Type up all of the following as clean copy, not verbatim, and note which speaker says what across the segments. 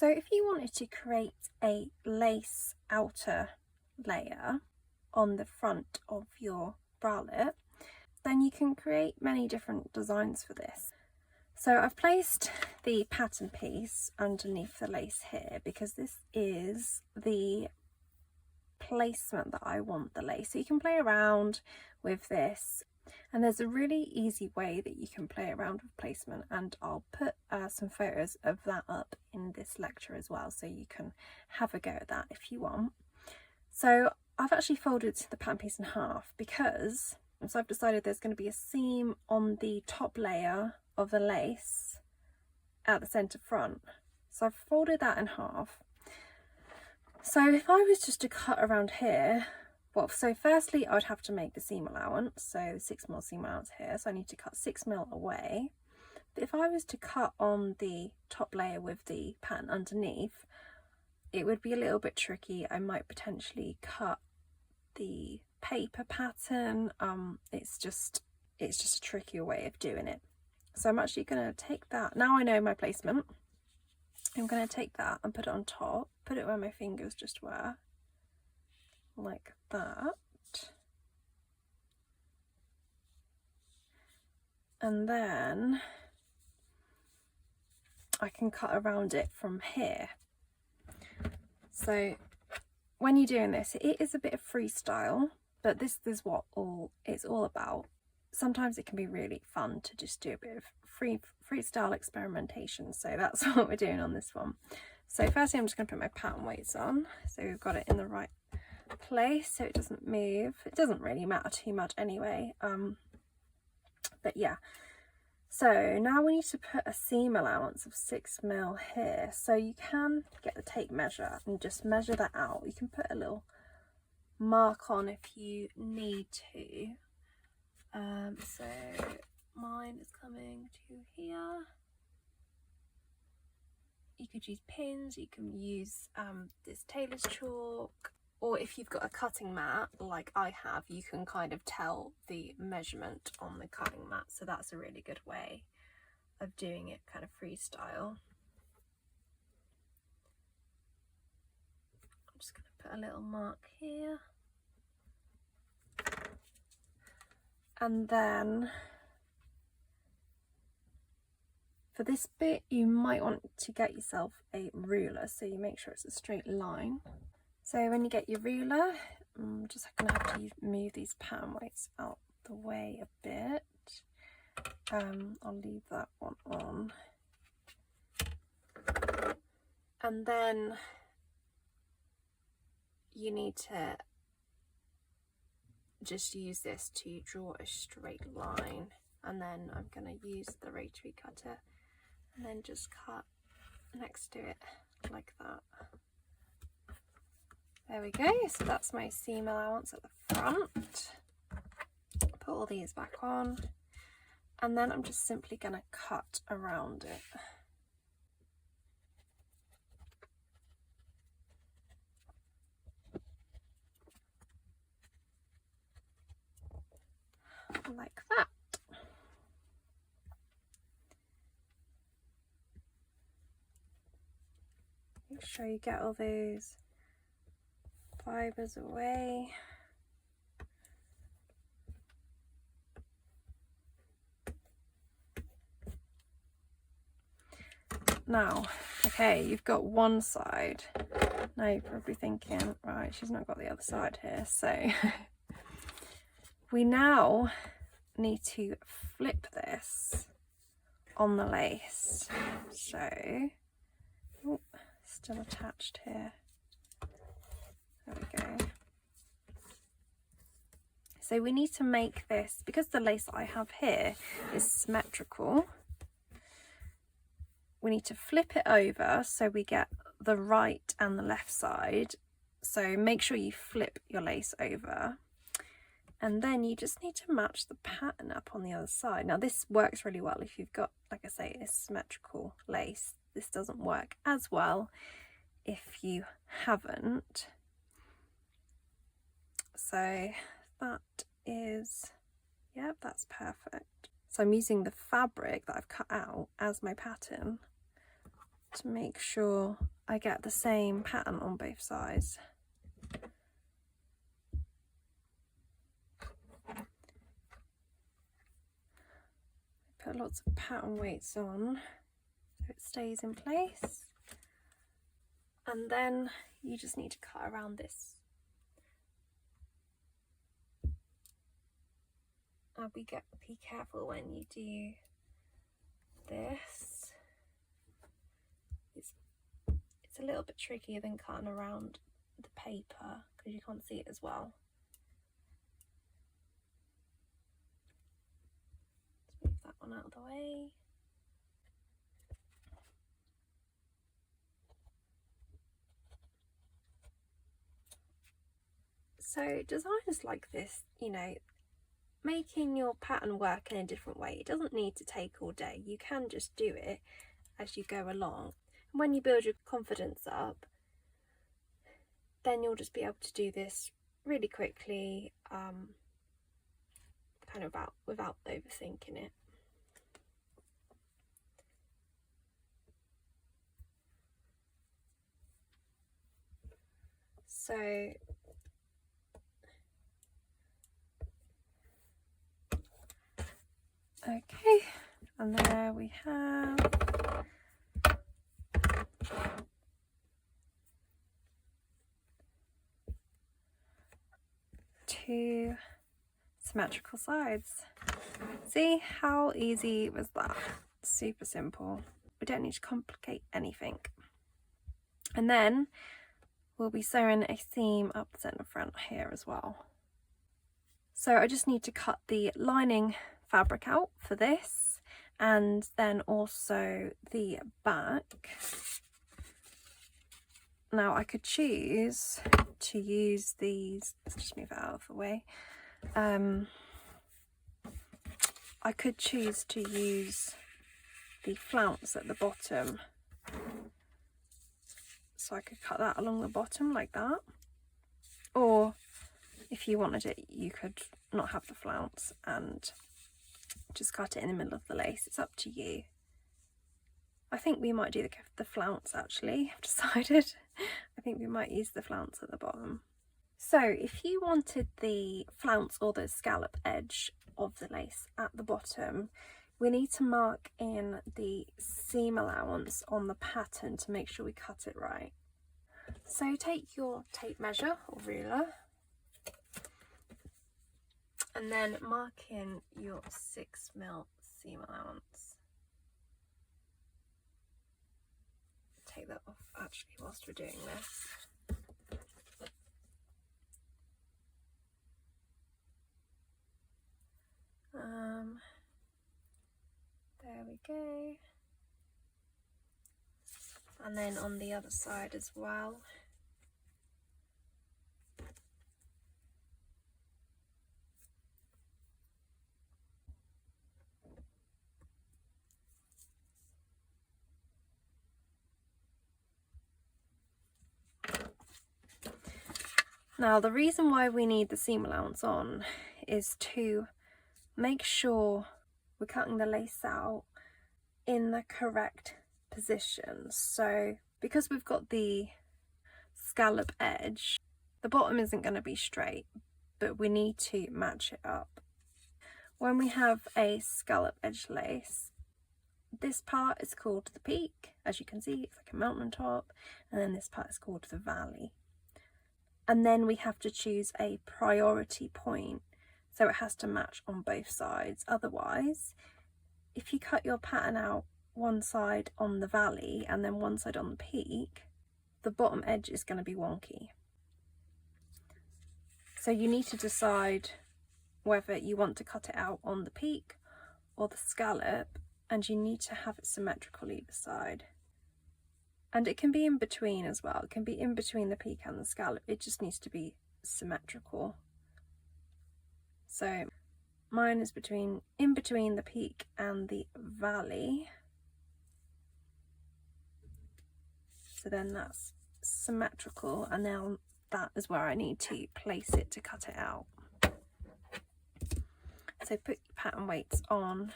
Speaker 1: So if you wanted to create a lace outer layer on the front of your bralette, then you can create many different designs for this. So I've placed the pattern piece underneath the lace here because this is the placement that I want the lace. So you can play around with this, and there's a really easy way that you can play around with placement, and I'll put some photos of that up in this lecture as well, so you can have a go at that if you want. So I've actually folded the pattern piece in half because I've decided there's going to be a seam on the top layer of the lace at the centre front. So I've folded that in half. So if I was just to cut around here, well, so firstly I would have to make the seam allowance, so 6mm seam allowance here, so I need to cut 6mm away. But if I was to cut on the top layer with the pattern underneath, it would be a little bit tricky. I might potentially cut the paper pattern. It's just a trickier way of doing it. So I'm actually going to take that, now I know my placement, I'm going to take that and put it on top, put it where my fingers just were, like that. And then I can cut around it from here. So when you're doing this, it is a bit of freestyle, but this is what it's all about. Sometimes it can be really fun to just do a bit of freestyle experimentation, so that's what we're doing on this one. So firstly I'm just going to put my pattern weights on, so we've got it in the right place so it doesn't move. It doesn't really matter too much anyway, but yeah. So now we need to put a seam allowance of 6mm here, so you can get the tape measure and just measure that out. You can put a little mark on if you need to. So mine is coming to here. You could use pins, you can use this tailor's chalk, or if you've got a cutting mat like I have, you can kind of tell the measurement on the cutting mat, so that's a really good way of doing it kind of freestyle. I'm just going to put a little mark here. And then for this bit you might want to get yourself a ruler, so you make sure it's a straight line. So when you get your ruler, I'm just going to have to move these pattern weights out the way a bit. I'll leave that one on. And then you need to just use this to draw a straight line, and then I'm going to use the rotary cutter and then just cut next to it like that. There we go, so that's my seam allowance at the front. Put all these back on, and then I'm just simply going to cut around it. Like that. Make sure you get all those fibres away. Now, okay, you've got one side. Now you're probably thinking, right, she's not got the other side here, so we now need to flip this on the lace. So, oh, still attached here. There we go. So we need to make this, because the lace that I have here is symmetrical, we need to flip it over so we get the right and the left side. So make sure you flip your lace over. And then you just need to match the pattern up on the other side. Now this works really well if you've got, like I say, a symmetrical lace. This doesn't work as well if you haven't. So that is, yeah, that's perfect. So I'm using the fabric that I've cut out as my pattern. to make sure I get the same pattern on both sides. Put lots of pattern weights on so it stays in place, and then you just need to cut around this. Now be careful when you do this. It's a little bit trickier than cutting around the paper because you can't see it as well. Let's move that one out of the way. So designs like this, you know, making your pattern work in a different way, it doesn't need to take all day. You can just do it as you go along. And when you build your confidence up, then you'll just be able to do this really quickly, kind of without overthinking it. So okay, and there we have two symmetrical sides. See how easy was that? Super simple. We don't need to complicate anything. And then we'll be sewing a seam up the centre front here as well. So I just need to cut the lining fabric out for this, and then also the back. Now I could choose to use these, let's just move it out of the way. I could choose to use the flounce at the bottom, so I could cut that along the bottom like that, or if you wanted it, you could not have the flounce and just cut it in the middle of the lace. It's up to you. I think we might do the flounce actually, I've decided. I think we might use the flounce at the bottom. So if you wanted the flounce or the scallop edge of the lace at the bottom, we need to mark in the seam allowance on the pattern to make sure we cut it right. So take your tape measure or ruler and then mark in your 6mm seam allowance. Take that off actually whilst we're doing this. There we go. And then on the other side as well. Now the reason why we need the seam allowance on is to make sure we're cutting the lace out in the correct position. So because we've got the scallop edge, the bottom isn't going to be straight, but we need to match it up. When we have a scallop edge lace, this part is called the peak, as you can see, it's like a mountain top, and then this part is called the valley. And then we have to choose a priority point, so it has to match on both sides. Otherwise, if you cut your pattern out one side on the valley and then one side on the peak, the bottom edge is going to be wonky. So you need to decide whether you want to cut it out on the peak or the scallop, and you need to have it symmetrical either side. And it can be in between as well. It can be in between the peak and the scallop. It just needs to be symmetrical. So mine is in between the peak and the valley. So then that's symmetrical, and now that is where I need to place it to cut it out. So put your pattern weights on.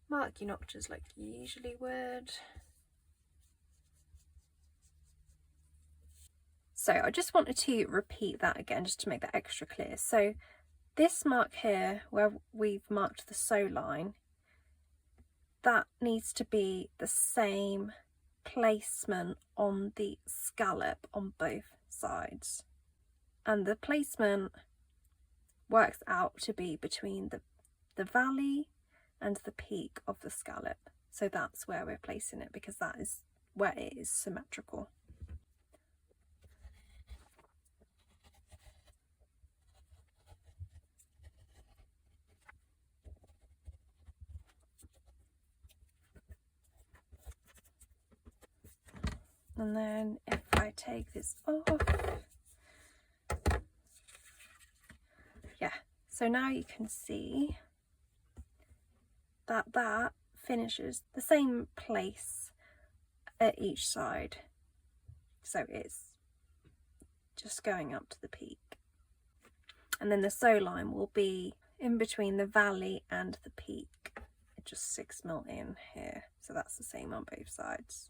Speaker 1: mark your notches like you usually would. So I just wanted to repeat that again just to make that extra clear. So this mark here where we've marked the sew line, that needs to be the same placement on the scallop on both sides, and the placement works out to be between the valley and the peak of the scallop. So that's where we're placing it, because that is where it is symmetrical. And then if I take this off, yeah, so now you can see that that finishes the same place at each side. So it's just going up to the peak. And then the sew line will be in between the valley and the peak. Just 6 mil in here. So that's the same on both sides.